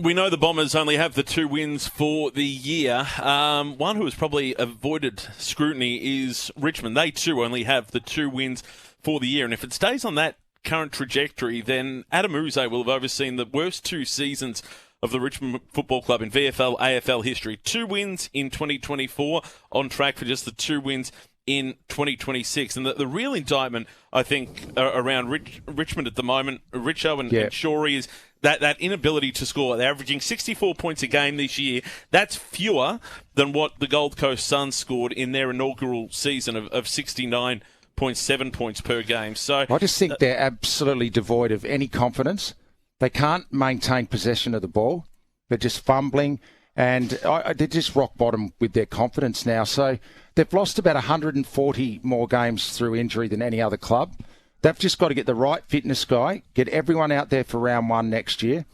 We know the Bombers only have the 2 wins for the year. One who has probably avoided scrutiny is Richmond. They too only have the 2 wins for the year. And if it stays on that current trajectory, then Adem Yze will have overseen the worst 2 seasons of the Richmond Football Club in VFL, AFL history. 2 wins in 2024, on track for just the 2 wins in 2026. And the real indictment, I think, around Richmond at the moment, Richo and Shawry, is that inability to score. They're averaging 64 points a game this year. That's fewer than what the Gold Coast Suns scored in their inaugural season of 69.7 points per game. So I just think they're absolutely devoid of any confidence. They can't maintain possession of the ball. They're just fumbling, and they're just rock bottom with their confidence now. So they've lost about 140 more games through injury than any other club. They've just got to get the right fitness guy, get everyone out there for round 1 next year.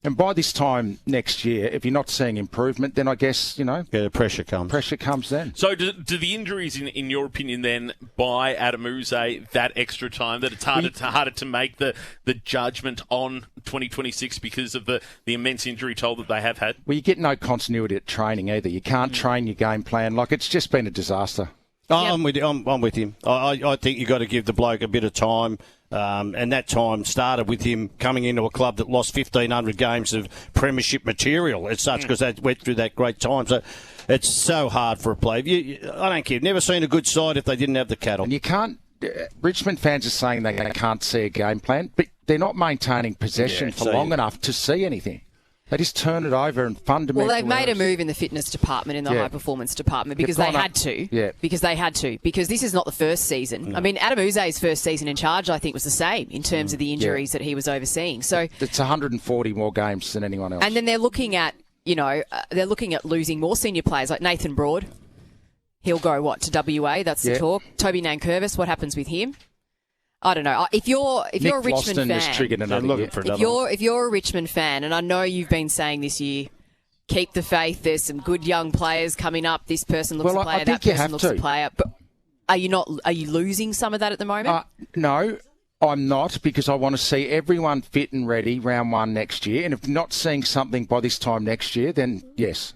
And by this time next year, if you're not seeing improvement, then I guess, the pressure comes. Pressure comes then. So do the injuries, in your opinion, then, by Adem Yze that extra time, that it's harder to make the judgment on 2026 because of the immense injury toll that they have had? Well, you get no continuity at training either. You can't train your game plan. It's just been a disaster. I'm with him. I think you've got to give the bloke a bit of time. And that time started with him coming into a club that lost 1,500 games of premiership material as such, because they went through that great time. So it's so hard for a player. I don't care. Never seen a good side if they didn't have the cattle. And you can't. Richmond fans are saying they can't see a game plan, but they're not maintaining possession for long enough to see anything. They just turn it over and fundamentally... Well, they've made a move in the fitness department, in the high-performance department, because they had to. Yeah. Because they had to. Because this is not the first season. No. I mean, Adem Yze's first season in charge, I think, was the same in terms of the injuries that he was overseeing. So it's 140 more games than anyone else. And then they're looking at, losing more senior players, like Nathan Broad. He'll go, to WA? That's the talk. Toby Nankervis, what happens with him? I don't know. If you're a Richmond fan, if you're a Richmond fan, and I know you've been saying this year, keep the faith. There's some good young players coming up. This person looks a player. That person looks a player. But are you losing some of that at the moment? No, I'm not, because I want to see everyone fit and ready round 1 next year. And if not seeing something by this time next year, then yes.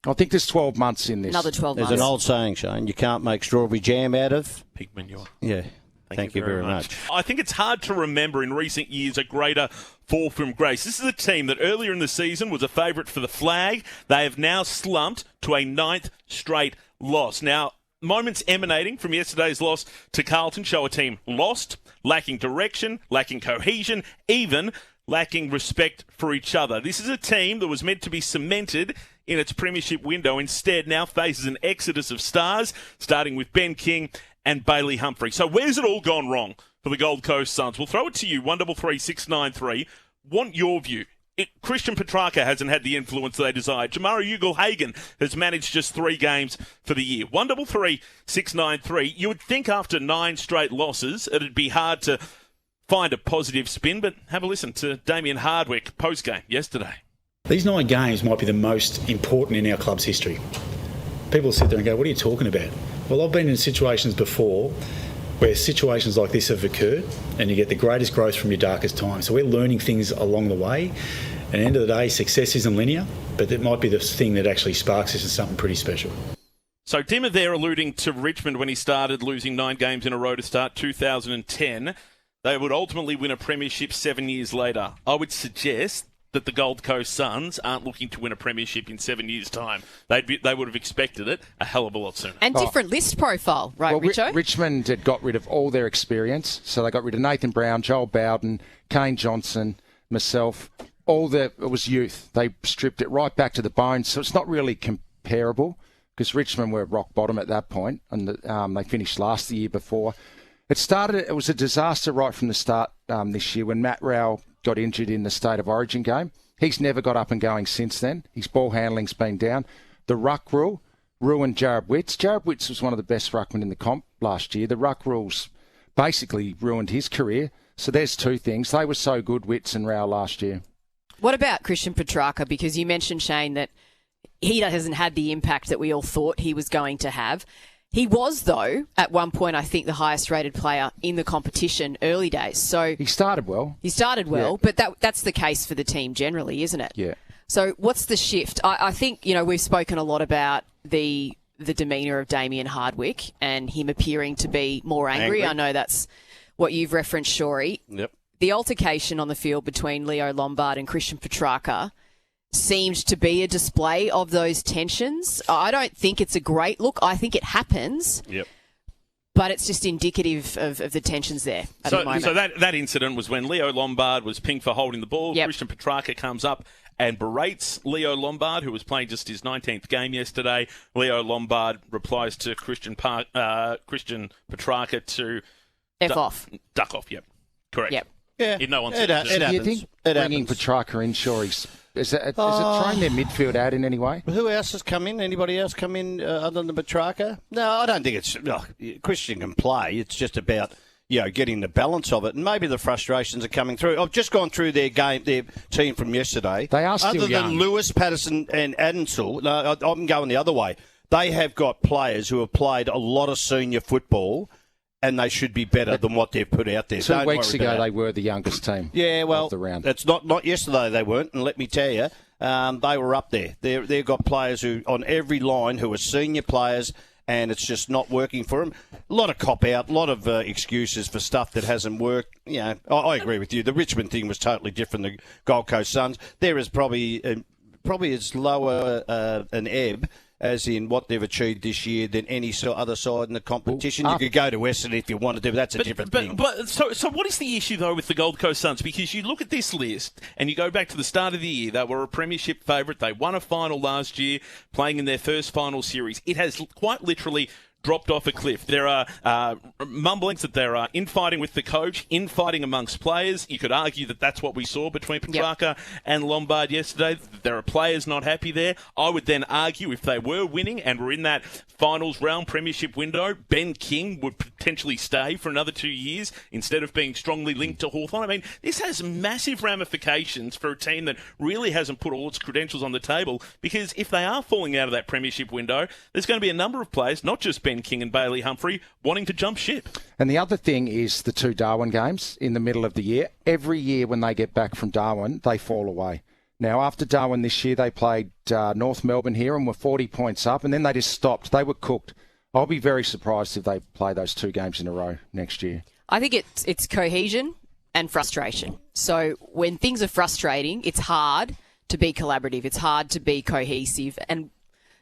I think there's 12 months in this. Another 12 months. There's an old saying, Shane, you can't make strawberry jam out of pig manure. Yeah. Thank you very much. I think it's hard to remember in recent years a greater fall from grace. This is a team that earlier in the season was a favourite for the flag. They have now slumped to a 9th straight loss. Now, moments emanating from yesterday's loss to Carlton show a team lost, lacking direction, lacking cohesion, even lacking respect for each other. This is a team that was meant to be cemented in its premiership window. Instead, now faces an exodus of stars, starting with Ben King and Bailey Humphrey. So where's it all gone wrong for the Gold Coast Suns? We'll throw it to you, 133693. Want your view. Christian Petrarca hasn't had the influence they desired. Jamara Ugle-Hagan has managed just 3 games for the year. 133693. You would think after 9 straight losses, it'd be hard to find a positive spin, but have a listen to Damien Hardwick post-game yesterday. These 9 games might be the most important in our club's history. People sit there and go, what are you talking about? Well, I've been in situations before where situations like this have occurred and you get the greatest growth from your darkest times. So we're learning things along the way. And at the end of the day, success isn't linear, but it might be the thing that actually sparks us into something pretty special. So Dimmer there alluding to Richmond when he started losing 9 games in a row to start 2010. They would ultimately win a premiership 7 years later. I would suggest that the Gold Coast Suns aren't looking to win a premiership in 7 years' time. They would have expected it a hell of a lot sooner. And different list profile, right, Richo? Richmond had got rid of all their experience. So they got rid of Nathan Brown, Joel Bowden, Kane Johnson, myself. It was youth. They stripped it right back to the bone. So it's not really comparable, because Richmond were rock bottom at that point, and they finished last the year before. It was a disaster right from the start this year when Matt Rowell got injured in the State of Origin game. He's never got up and going since then. His ball handling's been down. The ruck rule ruined Jared Witts. Jared Witts was one of the best ruckmen in the comp last year. The ruck rules basically ruined his career. So there's 2 things. They were so good, Witts and Rowell, last year. What about Christian Petrarca? Because you mentioned, Shane, that he hasn't had the impact that we all thought he was going to have. He was, though, at one point, I think, the highest-rated player in the competition early days. So he started well. But that's the case for the team generally, isn't it? Yeah. So what's the shift? I think, we've spoken a lot about the demeanour of Damien Hardwick and him appearing to be more angry. I know that's what you've referenced, Shorey. Yep. The altercation on the field between Leo Lombard and Christian Petrarca seemed to be a display of those tensions. I don't think it's a great look. I think it happens. Yep. But it's just indicative of the tensions there at the moment. So that incident was when Leo Lombard was pinged for holding the ball. Yep. Christian Petrarca comes up and berates Leo Lombard, who was playing just his 19th game yesterday. Leo Lombard replies to Christian Petrarca to... off. Duck off, yep. Correct. Yep. Yeah. No one it said happens. Do you think bringing Petrarca in, sure, is it throwing their midfield out in any way? Who else has come in? Anybody else come in other than Petrarca? No, I don't think it's... Christian can play. It's just about, getting the balance of it. And maybe the frustrations are coming through. I've just gone through their team from yesterday. They are still other young. than Lewis, Patterson and Adensel, no, I'm going the other way. They have got players who have played a lot of senior football, and they should be better than what they've put out there. 2 weeks ago, they were the youngest team. Yeah, well, of the round. That's not yesterday they weren't, and let me tell you, they were up there. They've got players who on every line who are senior players, and it's just not working for them. A lot of cop-out, a lot of excuses for stuff that hasn't worked. I agree with you. The Richmond thing was totally different. The Gold Coast Suns, there is probably as lower an ebb as in what they've achieved this year than any other side in the competition. You could go to Western if you wanted to, but that's a different thing. So what is the issue, though, with the Gold Coast Suns? Because you look at this list and you go back to the start of the year, they were a premiership favourite. They won a final last year, playing in their first final series. It has quite literally dropped off a cliff. There are mumblings that there are infighting with the coach, infighting amongst players. You could argue that that's what we saw between Petrarca and Lombard yesterday. There are players not happy there. I would then argue if they were winning and were in that finals round premiership window, Ben King would potentially stay for another 2 years instead of being strongly linked to Hawthorn. I mean, this has massive ramifications for a team that really hasn't put all its credentials on the table, because if they are falling out of that premiership window, there's going to be a number of players, not just Ben King and Bailey Humphrey, wanting to jump ship. And the other thing is the 2 Darwin games in the middle of the year. Every year when they get back from Darwin, they fall away. Now, after Darwin this year, they played North Melbourne here and were 40 points up, and then they just stopped. They were cooked. I'll be very surprised if they play those 2 games in a row next year. I think it's cohesion and frustration. So when things are frustrating, it's hard to be collaborative. It's hard to be cohesive. And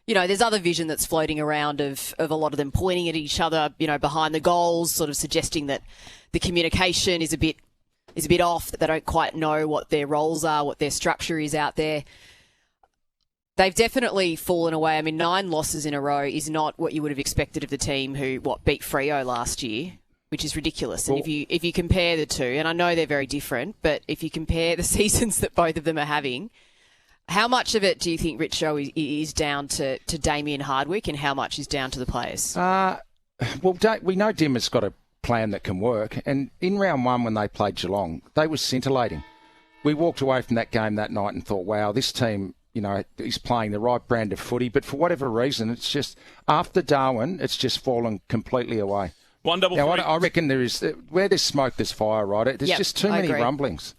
there's other vision that's floating around of a lot of them pointing at each other, behind the goals, sort of suggesting that the communication is a bit off, that they don't quite know what their roles are, what their structure is out there. They've definitely fallen away. I mean, 9 losses in a row is not what you would have expected of the team who, beat Freo last year, which is ridiculous. And if you compare the two, and I know they're very different, but if you compare the seasons that both of them are having, how much of it do you think, Richo, is down to Damien Hardwick, and how much is down to the players? We know Dimmer's got a plan that can work, and in round 1 when they played Geelong, they were scintillating. We walked away from that game that night and thought, wow, this team, is playing the right brand of footy, but for whatever reason, it's just, after Darwin, it's just fallen completely away. Now, I reckon there is, where there's smoke, there's fire, right? There's just too many rumblings.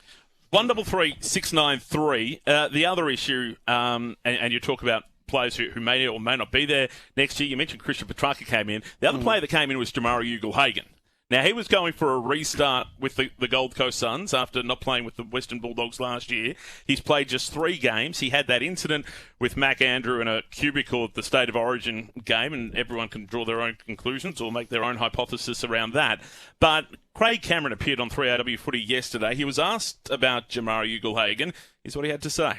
133-693. The other issue, and you talk about players who may or may not be there next year. You mentioned Christian Petrarca came in. The other player that came in was Jamara Ugle-Hagan. Now, he was going for a restart with the Gold Coast Suns after not playing with the Western Bulldogs last year. He's played just 3 games. He had that incident with Mac Andrew in a cubicle at the State of Origin game, and everyone can draw their own conclusions or make their own hypothesis around that. But Craig Cameron appeared on 3AW Footy yesterday. He was asked about Jamara Ugle-Hagan. Here's what he had to say.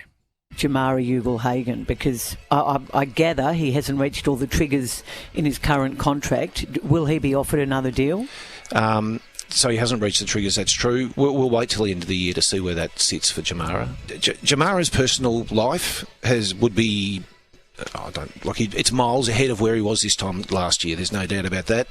Jamara Ugle-Hagan, because I gather he hasn't reached all the triggers in his current contract. Will he be offered another deal? So he hasn't reached the triggers, that's true. We'll wait till the end of the year to see where that sits for Jamara. Jamara's personal life would be... it's miles ahead of where he was this time last year. There's no doubt about that.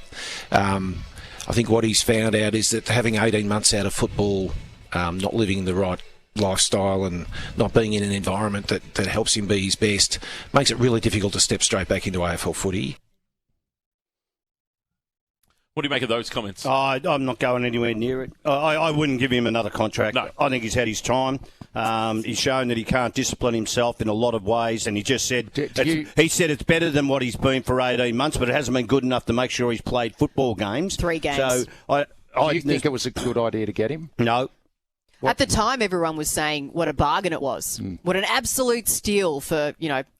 I think what he's found out is that having 18 months out of football, not living the right lifestyle and not being in an environment that helps him be his best, makes it really difficult to step straight back into AFL footy. What do you make of those comments? I'm not going anywhere near it. I wouldn't give him another contract. No. I think he's had his time. He's shown that he can't discipline himself in a lot of ways, and he just said he said it's better than what he's been for 18 months, but it hasn't been good enough to make sure he's played football games. 3 games. So Do you think it was a good idea to get him? No. At the time, everyone was saying what a bargain it was. What an absolute steal for,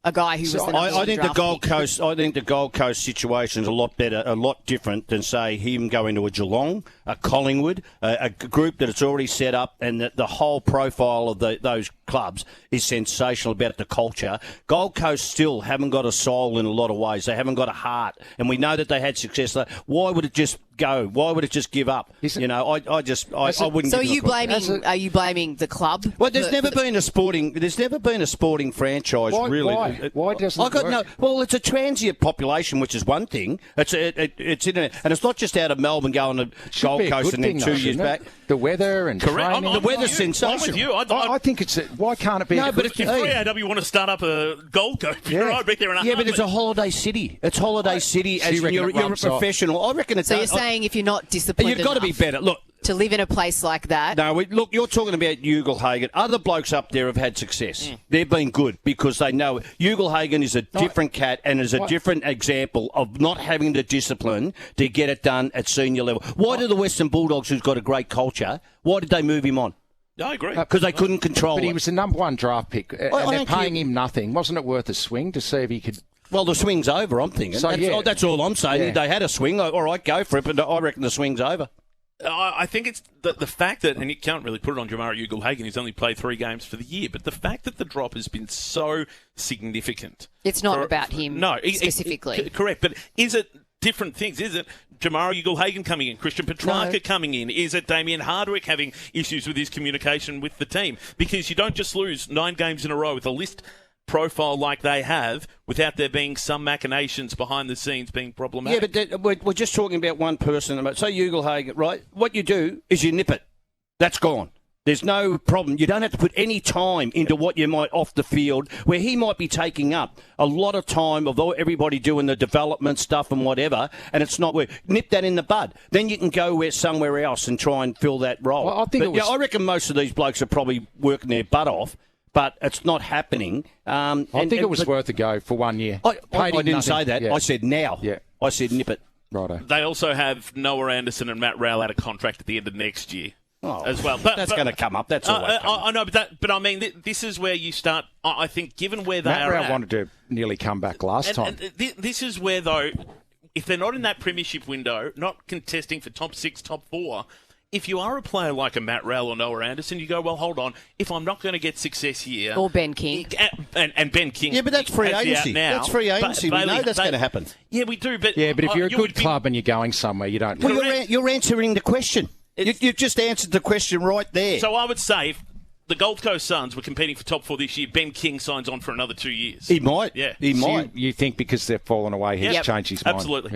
a guy who was the number I one think the draft Gold pick. Coast. I think the Gold Coast situation is a lot better, a lot different than say him going to a Geelong, a Collingwood, a group that it's already set up, and the whole profile of those clubs is sensational about the culture. Gold Coast still haven't got a soul in a lot of ways. They haven't got a heart, and we know that they had success. Why would it just go? Why would it just give up? I wouldn't. So give are you blaming the club? Well, there's never been a sporting franchise really. Why doesn't it work? Well, it's a transient population, which is one thing. It's in it, and it's not just out of Melbourne going to Gold Coast and then 2 years back. The weather and training. The weather's sensational. I'm with you. I think it's. Why can't it be? No, but If 3AW want to start up a Gold Coast, I'd be there in a but it's a holiday city. It's holiday city. So As you reckon you're it a rumps off? professional. I reckon it's. So you're saying if you're not disciplined you've got to be enough better. Look. to live in a place like that. No, look, you're talking about Ugle-Hagan. Other blokes up there have had success. They've been good because they know it. Ugle-Hagan is a different cat and is a different example of not having the discipline to get it done at senior level. Why do the Western Bulldogs, who's got a great culture, why did they move him on? I agree. Because they couldn't control But it. he was the number 1 draft pick, and they're paying him nothing. Wasn't it worth a swing to see if he could... Well, the swing's over, I'm thinking. So, that's all I'm saying. Yeah. They had a swing. All right, go for it, but I reckon the swing's over. I think it's the fact that, and you can't really put it on Jamara Ugle-Hagan, he's only played 3 games for the year, but the fact that the drop has been so significant. It's not about him specifically. Correct, but is it different things? Is it Jamara Ugle-Hagan coming in, Christian Petrarca coming in? Is it Damien Hardwick having issues with his communication with the team? Because you don't just lose 9 games in a row with a list profile like they have without there being some machinations behind the scenes being problematic. Yeah, but we're just talking about one person. So Ugle-Hagan, right? What you do is you nip it. That's gone. There's no problem. You don't have to put any time into what you might off the field, where he might be taking up a lot of time of everybody doing the development stuff and whatever, and it's not work. Nip that in the bud. Then you can go somewhere else and try and fill that role. Well, I reckon most of these blokes are probably working their butt off, but it's not happening. I think it was worth a go for 1 year. I didn't say that. Yeah. I said now. Yeah. I said nip it. Righto. They also have Noah Anderson and Matt Rowell out of contract at the end of next year. As well, that's going to come up. That's always I know, but I mean, this is where you start. I think, given where they Matt are Rowell at, wanted to nearly come back last time. And this is where, though, if they're not in that premiership window, not contesting for top 6, top 4. If you are a player like a Matt Rowell or Noah Anderson, you go, well, hold on. If I'm not going to get success here... Or Ben King. And Ben King... Yeah, but that's free agency. That's free agency. We know that's going to happen. Yeah, we do, but... Yeah, but if you're a good club and you're going somewhere, you don't... Well, you're answering the question. You've just answered the question right there. So I would say... If the Gold Coast Suns were competing for top 4 this year, Ben King signs on for another 2 years. He might. Yeah. He might. You think because they've fallen away, he's changed his mind? Absolutely. Yeah.